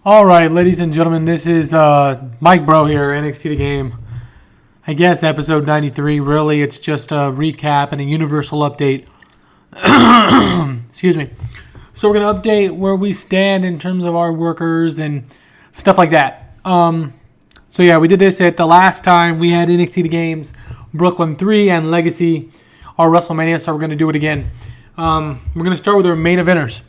Alright, ladies and gentlemen, this is Mike Bro here, NXT The Game. I guess episode 93. Really, it's just a recap and a universal update. Excuse me. So we're going to update where we stand in terms of our workers and stuff like that. So yeah, we did this at the last time we had NXT The Games, Brooklyn 3 and Legacy, our WrestleMania, so we're going to do it again. We're going to start with our main eventers.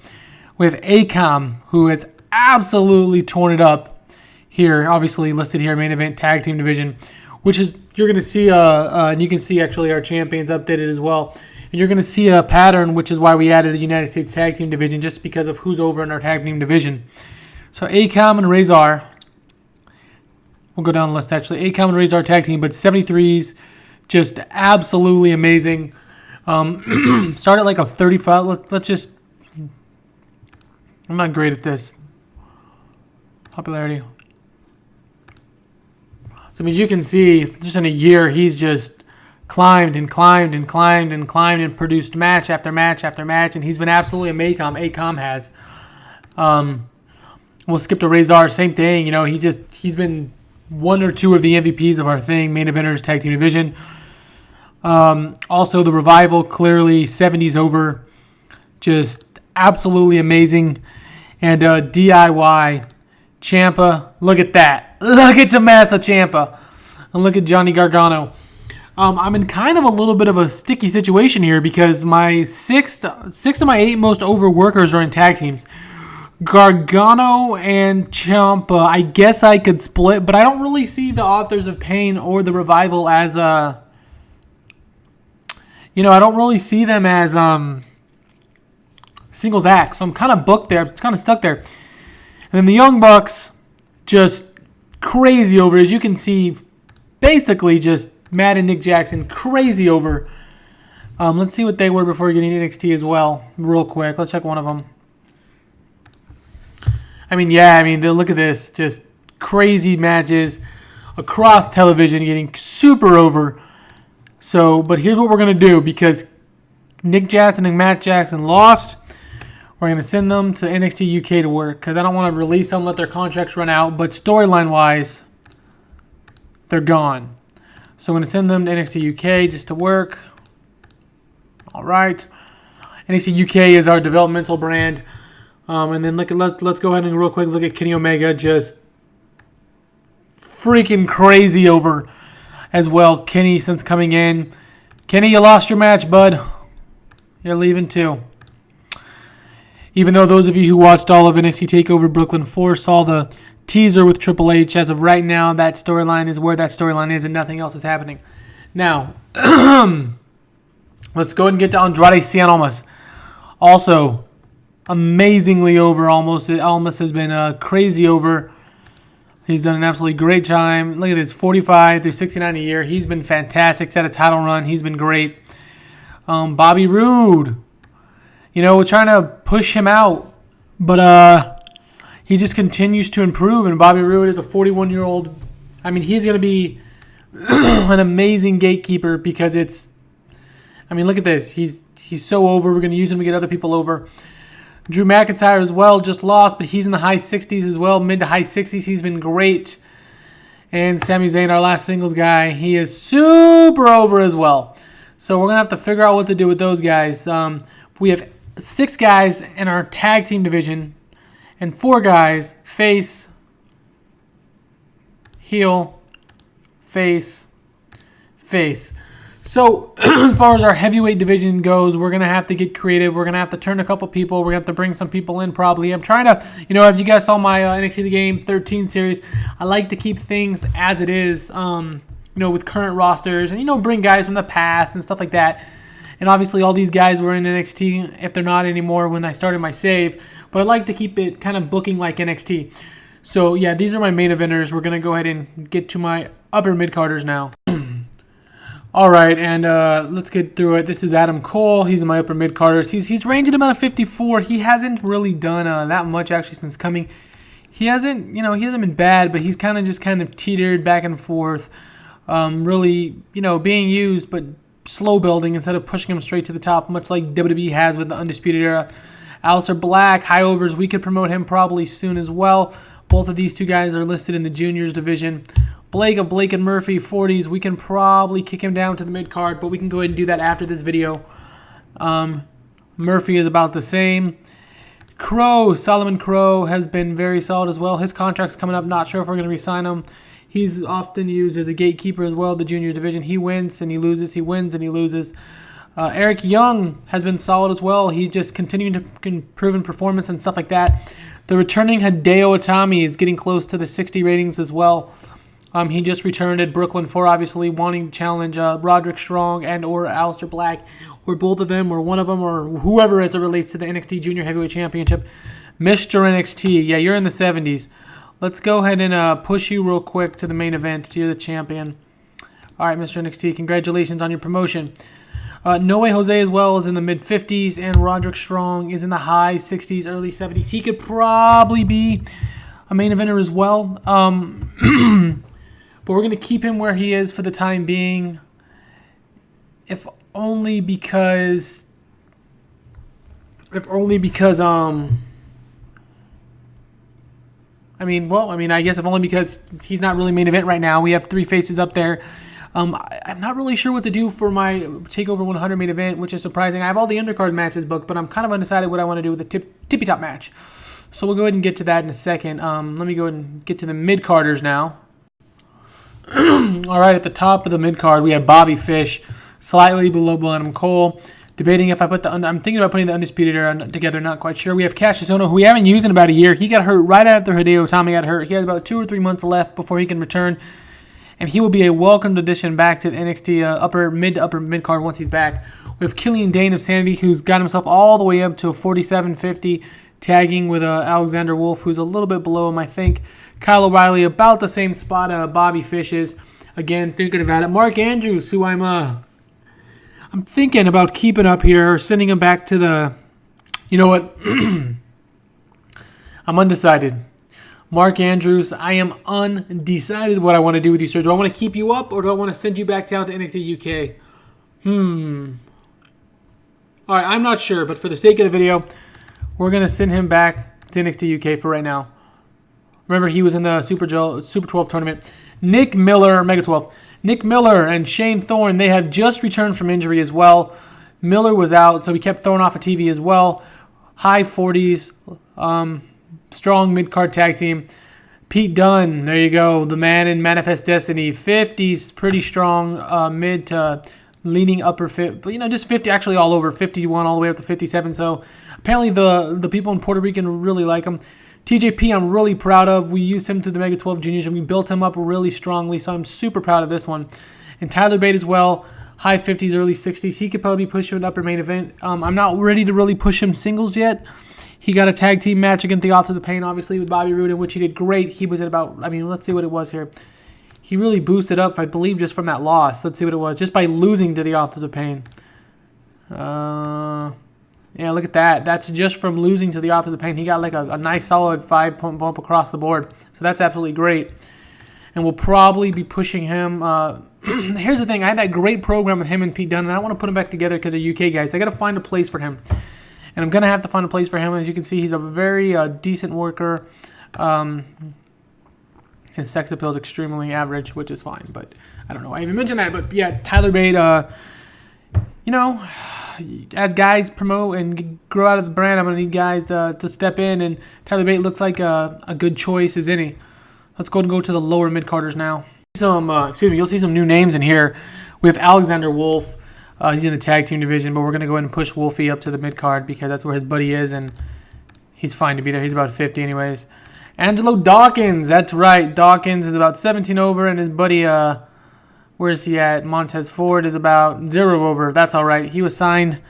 We have ACOM, who has absolutely torn it up here, obviously listed here, main event tag team division, which is, you're going to see, and you can see actually our champions updated as well. And you're going to see a pattern, which is why we added a United States tag team division, just because of who's over in our tag team division. So ACOM and Razor, we'll go down the list actually. ACOM and Razor tag team, but 73s, just absolutely amazing. Start at like a 35. Let's just, I'm not great at this. Popularity. So as you can see, just in a year, he's just climbed and climbed and climbed and climbed and produced match after match after match, and he's been absolutely amazing. ACOM has. We'll skip to Razor, same thing. You know, he's been one or two of the MVPs of our thing, main eventers, tag team division. Also the Revival, clearly 70s over, just absolutely amazing. And DIY. Ciampa, look at that. Look at Tommaso Ciampa. And look at Johnny Gargano. I'm in kind of a little bit of a sticky situation here because my six of my 8 most over workers are in tag teams. Gargano and Ciampa, I guess I could split, but I don't really see the Authors of Pain or the Revival as I don't really see them as singles acts. So I'm kind of booked there. It's kind of stuck there. And then the Young Bucks, just crazy over. As you can see, basically just Matt and Nick Jackson, crazy over. Let's see what they were before getting NXT as well, real quick. Let's check one of them. Look at this. Just crazy matches across television, getting super over. So, but here's what we're going to do, because Nick Jackson and Matt Jackson lost. We're going to send them to NXT UK to work because I don't want to release them, let their contracts run out. But storyline-wise, they're gone. So I'm going to send them to NXT UK just to work. All right. NXT UK is our developmental brand. And then let's go ahead and real quick look at Kenny Omega, just freaking crazy over as well. Kenny, since coming in. Kenny, you lost your match, bud. You're leaving too. Even though those of you who watched all of NXT TakeOver Brooklyn 4 saw the teaser with Triple H, as of right now, that storyline is where that storyline is and nothing else is happening. Now, let's go ahead and get to Andrade Cien Almas. Also, amazingly over. Almas has been crazy over. He's done an absolutely great time. Look at this, 45 through 69 a year. He's been fantastic. He's had a title run. He's been great. Bobby Roode. We're trying to push him out, but he just continues to improve. And Bobby Roode is a 41-year-old. He's going to be an amazing gatekeeper because look at this. He's so over. We're going to use him to get other people over. Drew McIntyre as well, just lost, but he's in the high 60s as well, mid to high 60s. He's been great. And Sami Zayn, our last singles guy, he is super over as well. So we're going to have to figure out what to do with those guys. We have 6 guys in our tag team division and 4 guys face, heel, face, face. So as far as our heavyweight division goes, we're going to have to get creative. We're going to have to turn a couple people. We're going to have to bring some people in probably. I'm trying to, as you guys saw my NXT The Game 13 series, I like to keep things as it is, with current rosters and, bring guys from the past and stuff like that. And obviously all these guys were in NXT if they're not anymore when I started my save. But I like to keep it kind of booking like NXT. So, yeah, these are my main eventers. We're going to go ahead and get to my upper mid-carders now. All right, and let's get through it. This is Adam Cole. He's in my upper mid-carders. He's ranged about a 54. He hasn't really done that much, actually, since coming. He hasn't been bad, but he's kind of teetered back and forth. Really, being used, but slow building instead of pushing him straight to the top, much like WWE has with the Undisputed Era. Aleister Black, high overs. We could promote him probably soon as well. Both of these two guys are listed in the juniors division. Blake of Blake and Murphy, 40s. We can probably kick him down to the mid-card, but we can go ahead and do that after this video. Murphy is about the same. Solomon Crow has been very solid as well. His contract's coming up. Not sure if we're going to re-sign him. He's often used as a gatekeeper as well, the juniors division. He wins and he loses. He wins and he loses. Eric Young has been solid as well. He's just continuing to improve in performance and stuff like that. The returning Hideo Itami is getting close to the 60 ratings as well. He just returned at Brooklyn for obviously wanting to challenge Roderick Strong and or Aleister Black, or both of them, or one of them, or whoever as it relates to the NXT Junior Heavyweight Championship. Mr. NXT, yeah, you're in the 70s. Let's go ahead and push you real quick to the main event. You're the champion. All right, Mr. NXT, congratulations on your promotion. No Way Jose as well is in the mid-50s, and Roderick Strong is in the high 60s, early 70s. He could probably be a main eventer as well. But we're going to keep him where he is for the time being, if only because I guess if only because he's not really main event right now. We have 3 faces up there. I'm not really sure what to do for my TakeOver 100 main event, which is surprising. I have all the undercard matches booked, but I'm kind of undecided what I want to do with the tippy top match. So we'll go ahead and get to that in a second. Let me go ahead and get to the mid-carders now. All right, at the top of the mid-card, we have Bobby Fish, slightly below Adam Cole. Debating if I put I'm thinking about putting the Undisputed Era together, not quite sure. We have Cassius Ohno, who we haven't used in about a year. He got hurt right after Hideo Itami got hurt. He has about 2 or 3 months left before he can return. And he will be a welcomed addition back to the NXT upper mid card once he's back. We have Killian Dane of Sanity, who's got himself all the way up to a 47.50, tagging with Alexander Wolf, who's a little bit below him, I think. Kyle O'Reilly, about the same spot Bobby Fish is. Again, thinking about it. Mark Andrews, who I'm thinking about keeping up here, or sending him back to the... You know what? I'm undecided. Mark Andrews, I am undecided what I want to do with you, sir. Do I want to keep you up, or do I want to send you back down to NXT UK? All right, I'm not sure, but for the sake of the video, we're going to send him back to NXT UK for right now. Remember, he was in the Super 12 tournament. Nick Miller, Mega 12. Nick Miller and Shane Thorne, they have just returned from injury as well. Miller was out, so he kept throwing off a TV as well. High 40s, strong mid-card tag team. Pete Dunne, there you go, the man in Manifest Destiny. 50s, pretty strong, mid to leaning upper fit, but just 50 actually all over, 51 all the way up to 57. So apparently the people in Puerto Rican really like him. TJP, I'm really proud of. We used him to the Mega 12 Juniors, and we built him up really strongly, so I'm super proud of this one. And Tyler Bate as well, high 50s, early 60s. He could probably push to an upper main event. I'm not ready to really push him singles yet. He got a tag team match against the Authors of Pain, obviously, with Bobby Roode, in which he did great. He was at about, let's see what it was here. He really boosted up, I believe, just from that loss. Let's see what it was, just by losing to the Authors of Pain. Yeah, look at that. That's just from losing to the Authors of Pain. He got like a nice solid 5-point bump across the board. So that's absolutely great. And we'll probably be pushing him. Here's the thing. I had that great program with him and Pete Dunne, and I want to put him back together because they're UK guys. I got to find a place for him. And I'm going to have to find a place for him. As you can see, he's a very decent worker. His sex appeal is extremely average, which is fine. But I don't know. I even mentioned that. But yeah, Tyler Bate, as guys promote and grow out of the brand, I'm going to need guys to step in, and Tyler Bate looks like a good choice as any. Let's go and go to the lower mid-carders now. You'll see some new names in here. We have Alexander Wolf. He's in the tag team division, but we're going to go ahead and push Wolfie up to the mid-card because that's where his buddy is, and he's fine to be there. He's about 50 anyways. Angelo Dawkins, that's right. Dawkins is about 17 over, and his buddy... where is he at? Montez Ford is about 0 over. That's all right. He was signed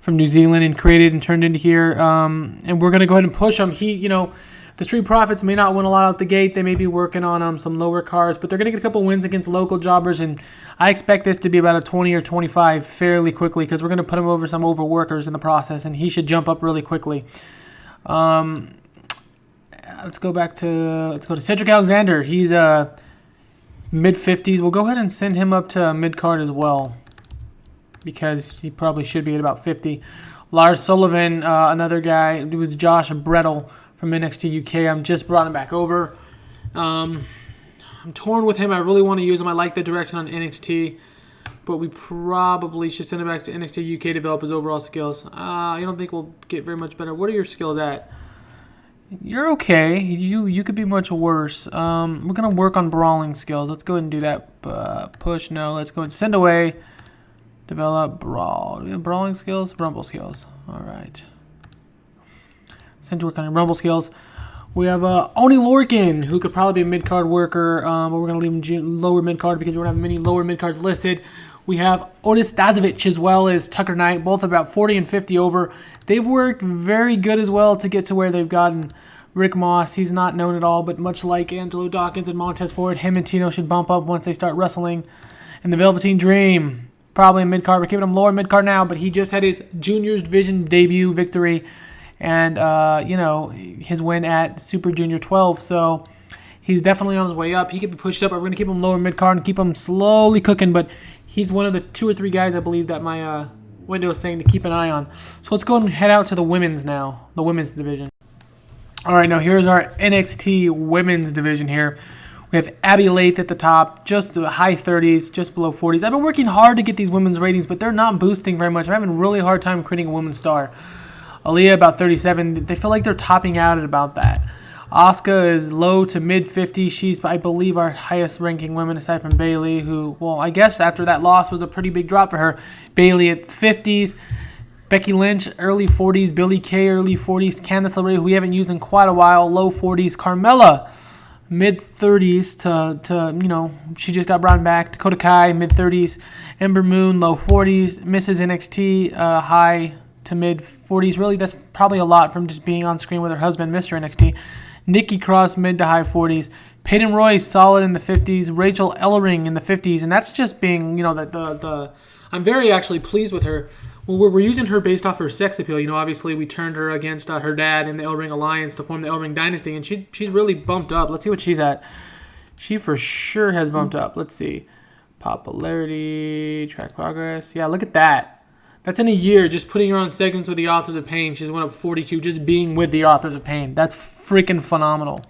from New Zealand and created and turned into here. And we're going to go ahead and push him. The The Street Profits may not win a lot out the gate. They may be working on some lower cards, but they're going to get a couple wins against local jobbers, and I expect this to be about a 20 or 25 fairly quickly because we're going to put him over some overworkers in the process, and he should jump up really quickly. Let's go to Cedric Alexander. He's mid-50s. We'll go ahead and send him up to mid-card as well because he probably should be at about 50. Lars Sullivan, another guy. It was Josh Brettel from NXT UK. I'm just brought him back over. I'm torn with him. I really want to use him. I like the direction on NXT, but we probably should send him back to NXT UK to develop his overall skills. I don't think we'll get very much better. What are your skills at? You're okay. You could be much worse. We're going to work on brawling skills. Let's go ahead and do that. Push, no. Let's go and send away. Develop, brawl. Do we have brawling skills? Rumble skills. All right. Send to work on your rumble skills. We have Oni Lorcan, who could probably be a mid-card worker, but we're going to leave him lower mid-card because we don't have many lower mid-cards listed. We have Otis Stazovic as well as Tucker Knight, both about 40 and 50 over. They've worked very good as well to get to where they've gotten. Rick Moss, he's not known at all, but much like Angelo Dawkins and Montez Ford, him and Tino should bump up once they start wrestling. And the Velveteen Dream, probably a mid-card. We're keeping him lower mid-card now, but he just had his Juniors Division debut victory and, his win at Super Junior 12, so he's definitely on his way up. He could be pushed up. We're going to keep him lower mid-card and keep him slowly cooking, but he's one of the 2 or 3 guys I believe that my window is saying to keep an eye on. So let's go and head out to the women's now, the women's division. All right, now here's our NXT women's division here. We have Abby Lathe at the top, just the high 30s, just below 40s. I've been working hard to get these women's ratings, but they're not boosting very much. I'm having a really hard time creating a women's star. Aaliyah about 37. They feel like they're topping out at about that. Asuka is low to mid-50s. She's, I believe, our highest-ranking woman aside from Bayley, who, well, I guess after that loss was a pretty big drop for her. Bayley at 50s. Becky Lynch, early 40s. Billie Kay, early 40s. Candice LeRae, who we haven't used in quite a while, low 40s. Carmella, mid-30s to she just got brought back. Dakota Kai, mid-30s. Ember Moon, low 40s. Mrs. NXT, high to mid-40s. Really, that's probably a lot from just being on screen with her husband, Mr. NXT. Nikki Cross, mid to high 40s. Peyton Royce, solid in the 50s. Rachel Ellering in the 50s. And that's just being, I'm very actually pleased with her. Well, we're using her based off her sex appeal. Obviously we turned her against her dad in the Ellering Alliance to form the Ellering Dynasty. And she's really bumped up. Let's see what she's at. She for sure has bumped up. Let's see. Popularity, track progress. Yeah, look at that. That's in a year, just putting her on segments with the Authors of Pain. She's went up 42 just being with the Authors of Pain. That's freaking phenomenal.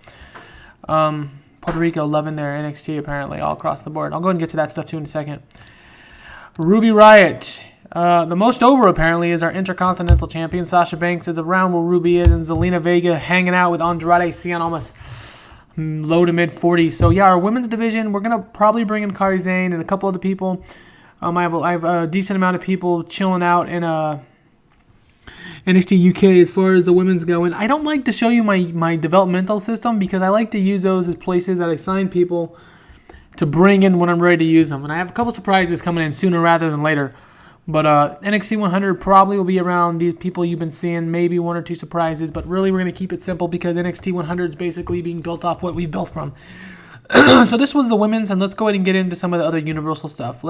Puerto Rico loving their NXT apparently all across the board. I'll go ahead and get to that stuff too in a second. Ruby Riott. The most over apparently is our Intercontinental Champion. Sasha Banks is around where Ruby is, and Zelina Vega hanging out with Andrade Cien almost low to mid 40s. So yeah, our women's division, we're going to probably bring in Kairi Sane and a couple other people. I have a decent amount of people chilling out in NXT UK as far as the women's go. And I don't like to show you my developmental system because I like to use those as places that I sign people to bring in when I'm ready to use them. And I have a couple surprises coming in sooner rather than later. But NXT 100 probably will be around these people you've been seeing, maybe 1 or 2 surprises. But really we're going to keep it simple because NXT 100 is basically being built off what we've built from. So this was the women's, and let's go ahead and get into some of the other Universal stuff.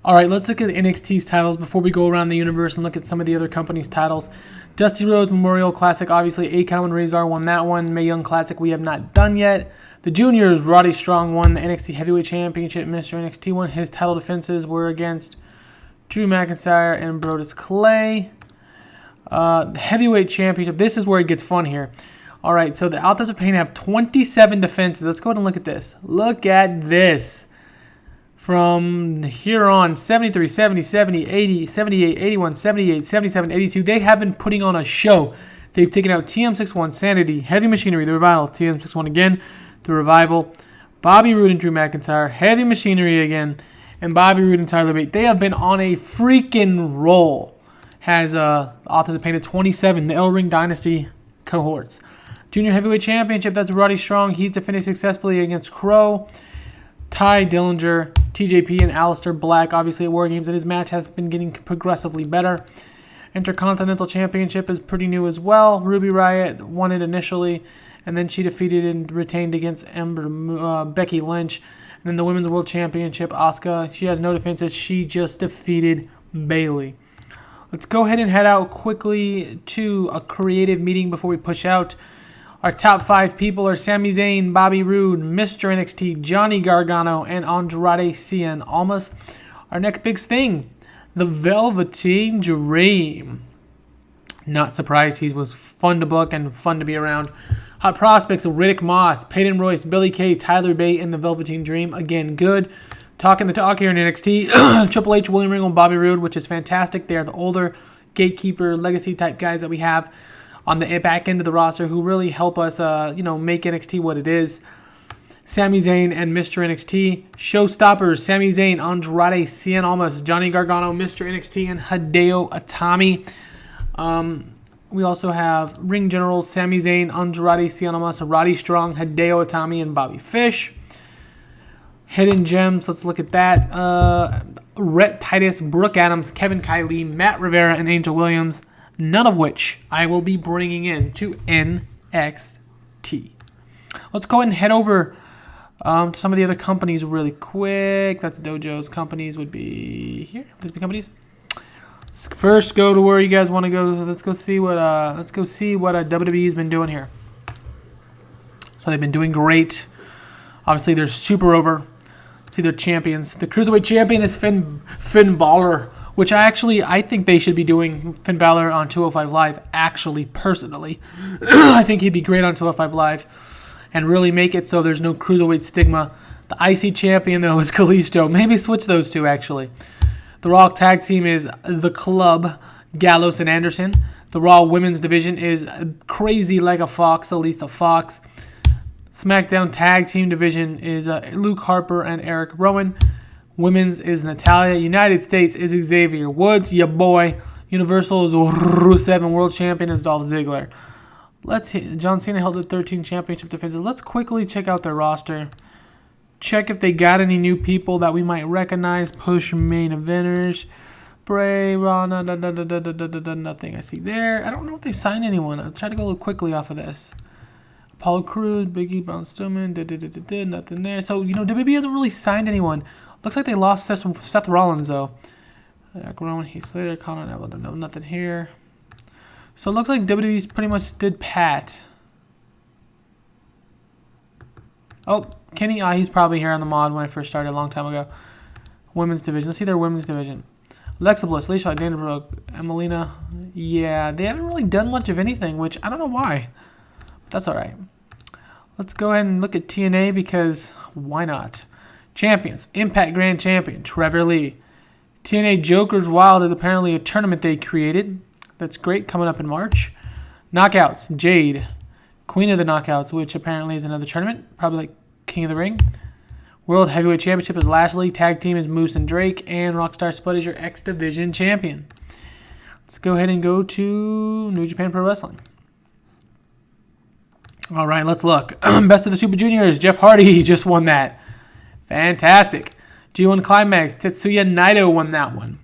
All right, let's look at NXT's titles before we go around the universe and look at some of the other companies' titles. Dusty Rhodes Memorial Classic, obviously, Akam and Razor won that one. Mae Young Classic, we have not done yet. The Juniors, Roddy Strong won the NXT Heavyweight Championship. Mr. NXT won. His title defenses were against Drew McIntyre and Brodus Clay. The Heavyweight Championship, this is where it gets fun here. All right, so the Authors of Pain have 27 defenses. Let's go ahead and look at this. Look at this. From here on, 73, 70, 70, 80, 78, 81, 78, 77, 82, they have been putting on a show. They've taken out TM61, Sanity, Heavy Machinery, The Revival, TM61 again, The Revival, Bobby Roode and Drew McIntyre, Heavy Machinery again, and Bobby Roode and Tyler Bate. They have been on a freaking roll. Has Authors of Pain at 27, the Ellering Dynasty cohorts. Junior Heavyweight Championship, that's Roddy Strong. He's defended successfully against Crow, Ty Dillinger, TJP, and Aleister Black, obviously at War Games, and his match has been getting progressively better. Intercontinental Championship is pretty new as well. Ruby Riott won it initially, and then she defeated and retained against Becky Lynch. And then the Women's World Championship, Asuka, she has no defenses. She just defeated Bayley. Let's go ahead and head out quickly to a creative meeting before we push out. Our top 5 people are Sami Zayn, Bobby Roode, Mr. NXT, Johnny Gargano, and Andrade Cien Almas. Our next big thing, the Velveteen Dream. Not surprised, he was fun to book and fun to be around. Hot prospects, Riddick Moss, Peyton Royce, Billy Kay, Tyler Bate, and the Velveteen Dream. Again, good. Talking the talk here in NXT. Triple H, William Regal, and Bobby Roode, which is fantastic. They are the older gatekeeper, legacy type guys that we have on the back end of the roster who really help us, make NXT what it is. Sami Zayn and Mr. NXT. Showstoppers, Sami Zayn, Andrade Cien Almas, Johnny Gargano, Mr. NXT, and Hideo Itami. We also have Ring Generals, Sami Zayn, Andrade Cien Almas, Roddy Strong, Hideo Itami, and Bobby Fish. Hidden Gems, let's look at that. Rhett Titus, Brooke Adams, Kevin Kiley, Matt Rivera, and Angel Williams. None of which I will be bringing in to NXT. Let's go ahead and head over to some of the other companies really quick. That's Dojo's companies would be here. These be companies. Let's first go to where you guys want to go. Let's go see what WWE's been doing here. So they've been doing great. Obviously they're super over. Let's see their champions. The Cruiserweight champion is Finn Balor, which I think they should be doing Finn Balor on 205 Live, actually, personally. I think he'd be great on 205 Live and really make it so there's no Cruiserweight stigma. The IC champion, though, is Kalisto. Maybe switch those two, actually. The Raw tag team is The Club, Gallows and Anderson. The Raw women's division is Crazy Like a Fox, Elisa Fox. SmackDown tag team division is Luke Harper and Eric Rowan. Women's is Natalia. United States is Xavier Woods, ya boy. Universal is Rusev, and World Champion is Dolph Ziggler. John Cena held the 13 championship defenses. Let's quickly check out their roster. Check if they got any new people that we might recognize. Push main eventers. Bray, Raw, nothing I see there. I don't know if they've signed anyone. I'll try to go a little quickly off of this. Apollo Crews, Biggie, Braun Strowman, nothing there. So, WWE hasn't really signed anyone. Looks like they lost Seth Rollins, though. Rowan, Heath Slater, Conor Neville, nothing here. So it looks like WWE's pretty much did pat. Oh, Kenny, he's probably here on the mod when I first started a long time ago. Women's division. Let's see their women's division. Alexa Bliss, Alicia, Dana Brooke, Emelina. Yeah, they haven't really done much of anything, which I don't know why. But that's all right. Let's go ahead and look at TNA because why not? Champions. Impact Grand Champion, Trevor Lee. TNA Joker's Wild is apparently a tournament they created. That's great, coming up in March. Knockouts. Jade. Queen of the Knockouts, which apparently is another tournament. Probably like King of the Ring. World Heavyweight Championship is Lashley. Tag Team is Moose and Drake. And Rockstar Spud is your X Division Champion. Let's go ahead and go to New Japan Pro Wrestling. All right, let's look. Best of the Super Juniors. Jeff Hardy just won that. Fantastic. G1 Climax. Tetsuya Naito won that one.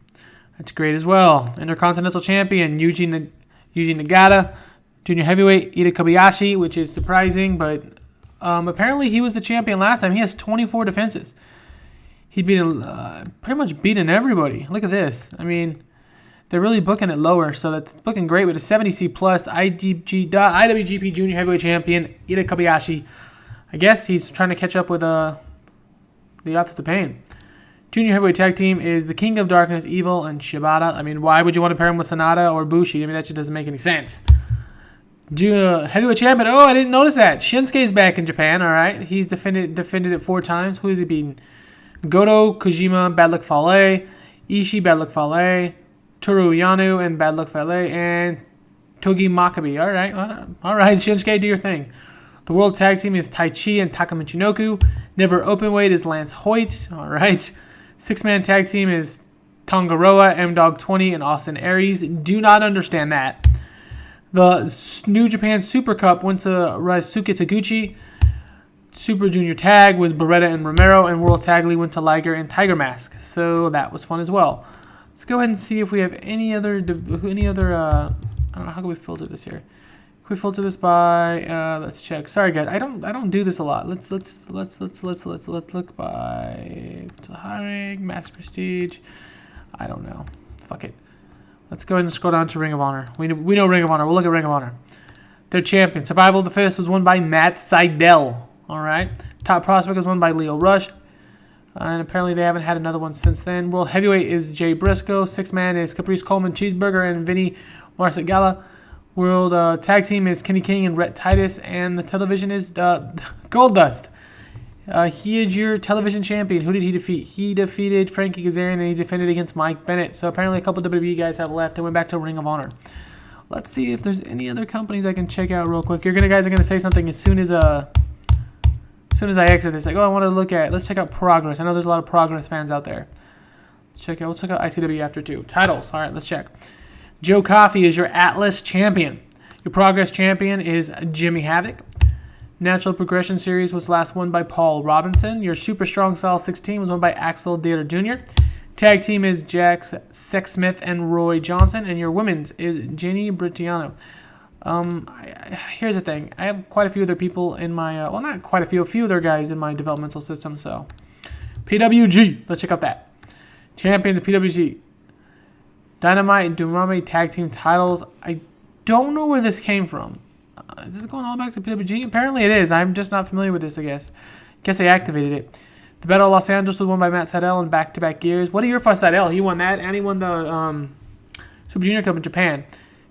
That's great as well. Intercontinental Champion. Yuji Nagata. Junior Heavyweight. Ida Kobayashi, which is surprising, but apparently he was the champion last time. He has 24 defenses. He pretty much beaten everybody. Look at this. I mean, they're really booking it lower, so that's booking great with a 70C plus IWGP Junior Heavyweight Champion, Ida Kobayashi. I guess he's trying to catch up with the Authors of Pain. Junior Heavyweight Tag Team is the King of Darkness, Evil, and Shibata. I mean, why would you want to pair him with Sonata or Bushi? I mean, that just doesn't make any sense. Heavyweight Champion. Oh, I didn't notice that. Shinsuke's back in Japan, all right. He's defended it 4 times. Who has he beaten? Goto, Kojima, Bad Luck Fale, Ishii, Bad Luck Fale, Toru Yano, and Bad Luck Fale, and Togi Makabe. All right, Shinsuke, do your thing. The World Tag Team is Tai Chi and Taka Michinoku. Never Openweight is Lance Hoyt. All right. 6-man Tag Team is Tongaroa, M-Dog 20, and Austin Aries. Do not understand that. The New Japan Super Cup went to Ryosuke Taguchi. Super Junior Tag was Beretta and Romero, and World Tag League went to Liger and Tiger Mask. So that was fun as well. Let's go ahead and see if we have any other. I don't know, how can we filter this here? Can we filter this by? Let's check. Sorry guys, I don't do this a lot. Let's look by hiring, max prestige. I don't know. Fuck it. Let's go ahead and scroll down to Ring of Honor. We know Ring of Honor. We'll look at Ring of Honor. Their champion, Survival of the Fittest, was won by Matt Sydal. All right. Top Prospect was won by Leo Rush. And apparently they haven't had another one since then. World Heavyweight is Jay Briscoe. 6-man is Caprice Coleman Cheeseburger and Vinny Marsegala. World Tag Team is Kenny King and Rhett Titus. And the television is Goldust. He is your television champion. Who did he defeat? He defeated Frankie Kazarian and he defended against Mike Bennett. So apparently a couple of WWE guys have left and went back to Ring of Honor. Let's see if there's any other companies I can check out real quick. Guys are gonna say something as soon as I exit this. Like, oh, I want to look at. Let's check out Progress. I know there's a lot of Progress fans out there. Let's check out ICW after 2 titles. All right, let's check. Joe Coffey is your Atlas champion. Your Progress champion is Jimmy Havoc. Natural Progression Series was last won by Paul Robinson. Your Super Strong Style 16 was won by Axel Dieter Jr. Tag team is Jax Sexsmith and Roy Johnson. And your women's is Jenny Britiano. Here's the thing. I have quite a few other people in my, well, not quite a few other guys in my developmental system. So, PWG. Let's check out that. Champions of PWG. Dynamite and Dumami tag team titles. I don't know where this came from. Is this going all back to PWG? Apparently it is. I'm just not familiar with this, I guess. Guess they activated it. The Battle of Los Angeles was won by Matt Sydal in back-to-back years. What a year for Sydal. He won that, and he won the Super Junior Cup in Japan.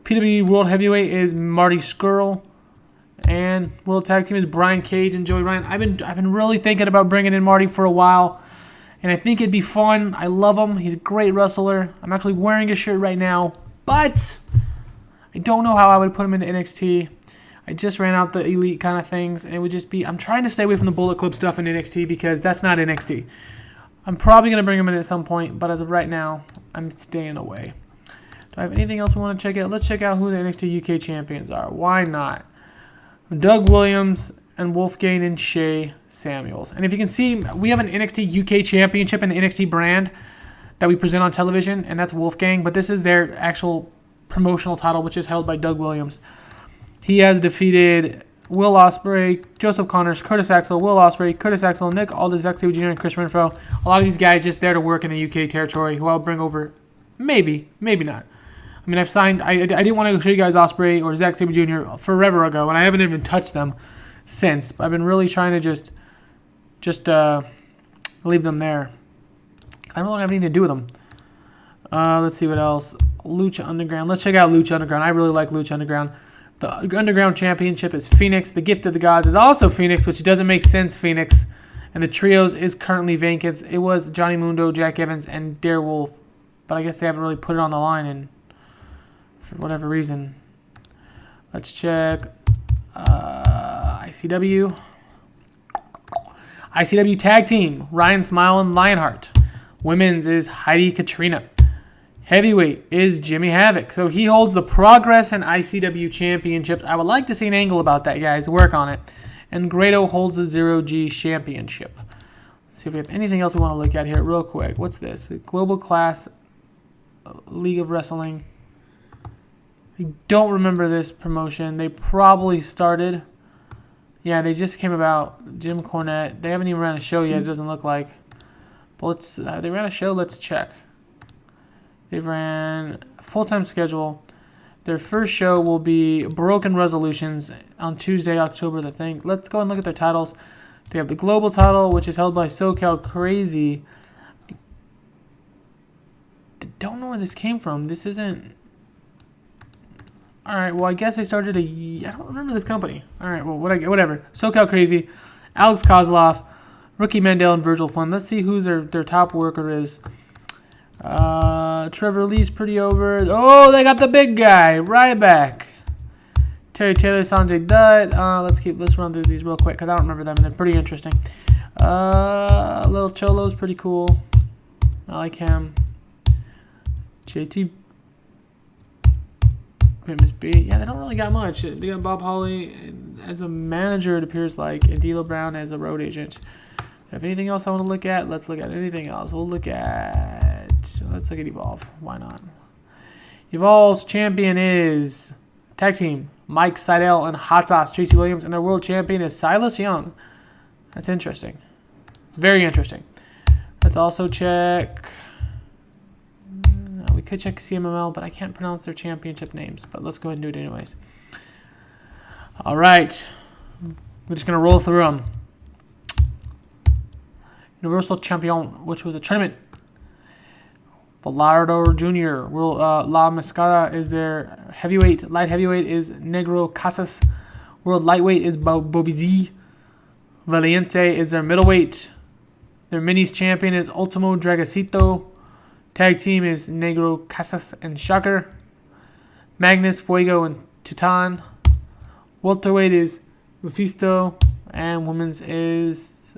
PWG World Heavyweight is Marty Scurll. And World Tag Team is Brian Cage and Joey Ryan. I've been really thinking about bringing in Marty for a while. And I think it'd be fun. I love him. He's a great wrestler. I'm actually wearing his shirt right now. But I don't know how I would put him into NXT. I just ran out the Elite kind of things. And it would just be... I'm trying to stay away from the Bullet Club stuff in NXT because that's not NXT. I'm probably going to bring him in at some point. But as of right now, I'm staying away. Do I have anything else we want to check out? Let's check out who the NXT UK champions are. Why not? Doug Williams and Wolfgang and Shea Samuels. And if you can see, we have an NXT UK championship in the NXT brand that we present on television, and that's Wolfgang. But this is their actual promotional title, which is held by Doug Williams. He has defeated Will Ospreay, Joseph Connors, Curtis Axel, Will Ospreay, Curtis Axel, Nick Aldis, Zack Sabre Jr., and Chris Renfro. A lot of these guys just there to work in the UK territory, who I'll bring over. Maybe not. I mean, I've signed. I didn't want to show you guys Ospreay or Zack Sabre Jr. forever ago, and I haven't even touched them since. I've been really trying to just leave them there. I don't really have anything to do with them. Let's see what else. Lucha Underground. Let's check out Lucha Underground. I really like Lucha Underground. The Underground Championship is Phoenix. The Gift of the Gods is also Phoenix, which doesn't make sense, Phoenix. And the Trios is currently vacant. It was Johnny Mundo, Jack Evans, and Dare Wolf. But I guess they haven't really put it on the line and for whatever reason. Let's check ICW. ICW Tag Team, Ryan Smile and Lionheart. Women's is Heidi Katrina. Heavyweight is Jimmy Havoc. So he holds the Progress and ICW championships. I would like to see an angle about that, guys. Work on it. And Grado holds the 0G championship. Let's see if we have anything else we want to look at here real quick. What's this? Global Class League of Wrestling. I don't remember this promotion. They probably started. Yeah, they just came about. Jim Cornette. They haven't even ran a show yet, it doesn't look like. But let's, they ran a show. Let's check. They ran a full-time schedule. Their first show will be Broken Resolutions on Tuesday, October the thing. Let's go and look at their titles. They have the global title, which is held by SoCal Crazy. I don't know where this came from. This isn't... Alright, well, I guess they started I don't remember this company. Alright, well, whatever. SoCal Crazy, Alex Kozlov, Rookie Mandel, and Virgil Flynn. Let's see who their top worker is. Trevor Lee's pretty over. Oh, they got the big guy, Ryback. Terry Taylor, Sanjay Dutt. Let's run through these real quick because I don't remember them and they're pretty interesting. Little Cholo's pretty cool. I like him. JT. MSB. Yeah, they don't really got much. They got Bob Holly as a manager, it appears like, and D'Lo Brown as a road agent. If anything else I want to look at, let's look at anything else. We'll look at let's look at Evolve. Why not? Evolve's champion is tag team Mike Seidel and Hot Sauce Tracy Williams, and their world champion is Silas Young. That's interesting. It's very interesting. Let's also check. We could check CMML, but I can't pronounce their championship names. But let's go ahead and do it anyways. All right. We're just going to roll through them. Universal Champion, which was a tournament. Velardo Jr. World, La Mascara is their heavyweight. Light heavyweight is Negro Casas. World lightweight is Bobby Z. Valiente is their middleweight. Their minis champion is Ultimo Dragacito. Tag team is Negro Casas and Shocker. Magnus, Fuego, and Titan. Welterweight is Mephisto. And women's is...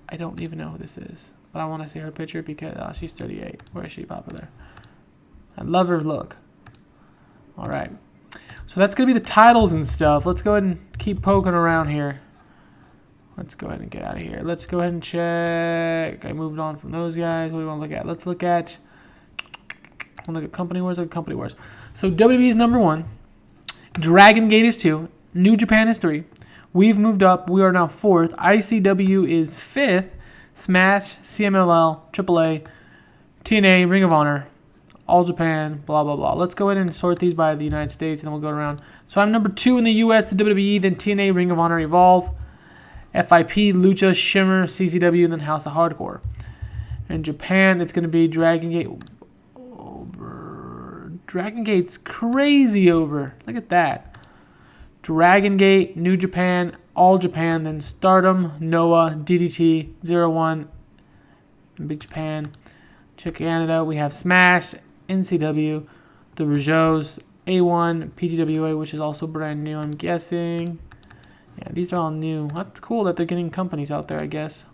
I don't even know who this is. But I want to see her picture because she's 38. Where is she popular? I love her look. Alright. So that's going to be the titles and stuff. Let's go ahead and keep poking around here. Let's go ahead and get out of here. Let's go ahead and check. I moved on from those guys. What do we want to look at? Let's look at... look at Company Wars. Look at Company Wars. So WWE is number 1. Dragon Gate is 2. New Japan is 3. We've moved up. We are now 4th. ICW is 5th. Smash, CMLL, AAA, TNA, Ring of Honor, All Japan, blah, blah, blah. Let's go ahead and sort these by the United States, and then we'll go around. So I'm number 2 in the U.S., the WWE, then TNA, Ring of Honor, Evolve, FIP, Lucha, Shimmer, CCW, and then House of Hardcore. In Japan, it's going to be Dragon Gate over. Dragon Gate's crazy over. Look at that. Dragon Gate, New Japan, All Japan, then Stardom, Noah, DDT, 01, and Big Japan. Check Canada. We have Smash, NCW, the Rougeaus, A1, PTWA, which is also brand new, I'm guessing. Yeah, these are all new. That's cool that they're getting companies out there, I guess.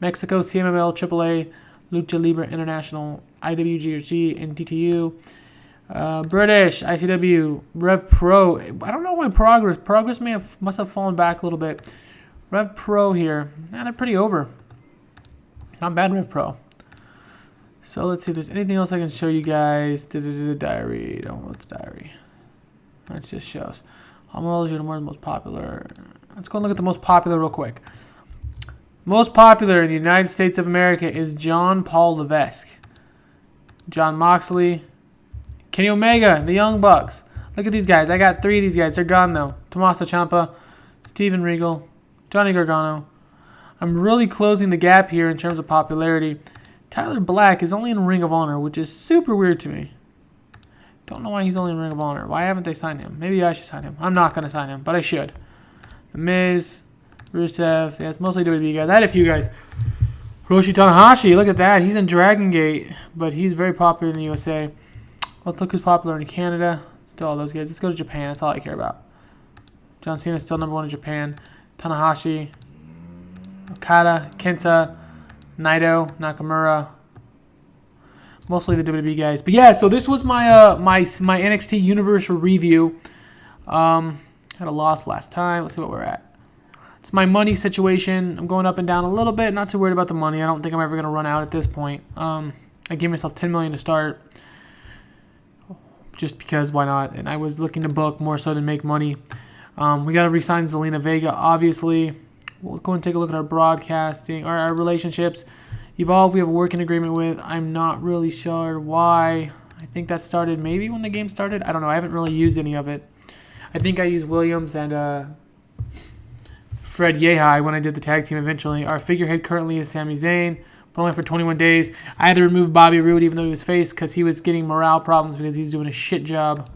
Mexico, CMML, AAA, Lucha Libre International, IWGHG, and DTU. British, ICW, Rev Pro. I don't know why Progress must have fallen back a little bit. Rev Pro here. Nah, they're pretty over. Not bad, Rev Pro. So let's see if there's anything else I can show you guys. This is a diary. Don't know what's diary. That's just shows. How are the most popular? Let's go and look at the most popular real quick. Most popular in the United States of America is John Paul Levesque. John Moxley. Kenny Omega, the Young Bucks. Look at these guys. I got 3 of these guys. They're gone, though. Tommaso Ciampa, Steven Regal, Johnny Gargano. I'm really closing the gap here in terms of popularity. Tyler Black is only in Ring of Honor, which is super weird to me. Don't know why he's only in Ring of Honor. Why haven't they signed him? Maybe I should sign him. I'm not going to sign him, but I should. The Miz, Rusev. Yeah, it's mostly WWE guys. I had a few guys. Hiroshi Tanahashi, look at that. He's in Dragon Gate, but he's very popular in the USA. Let's look who's popular in Canada. Still all those guys. Let's go to Japan. That's all I care about. John Cena is still number 1 in Japan. Tanahashi, Okada, Kenta, Naito, Nakamura. Mostly the WWE guys. But yeah, so this was my my NXT Universal review. Had a loss last time. Let's see what we're at. It's my money situation. I'm going up and down a little bit. Not too worried about the money. I don't think I'm ever going to run out at this point. I gave myself $10 million to start. Just because, why not? And I was looking to book more so than make money. We got to re-sign Zelina Vega, obviously. We'll go and take a look at our broadcasting, or our relationships. Evolve, we have a working agreement with. I'm not really sure why. I think that started maybe when the game started. I don't know. I haven't really used any of it. I think I used Williams and Fred Yehai when I did the tag team eventually. Our figurehead currently is Sami Zayn, but only for 21 days. I had to remove Bobby Roode even though he was face because he was getting morale problems because he was doing a shit job.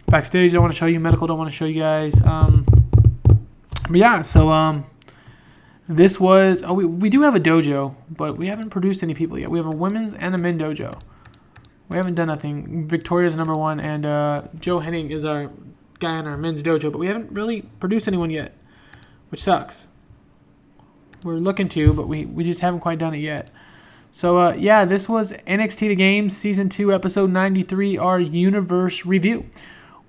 Backstage, don't want to show you. Medical, don't want to show you guys. But yeah, so this was... Oh, we do have a dojo, but we haven't produced any people yet. We have a women's and a men dojo. We haven't done nothing. Victoria's number 1, and Joe Henning is our guy in our men's dojo, but we haven't really produced anyone yet, which sucks. We're looking to, but we just haven't quite done it yet. So, yeah, this was NXT The Game, Season 2, Episode 93, our Universe Review.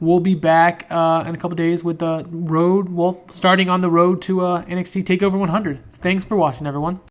We'll be back in a couple days with the road, starting on the road to NXT TakeOver 100. Thanks for watching, everyone.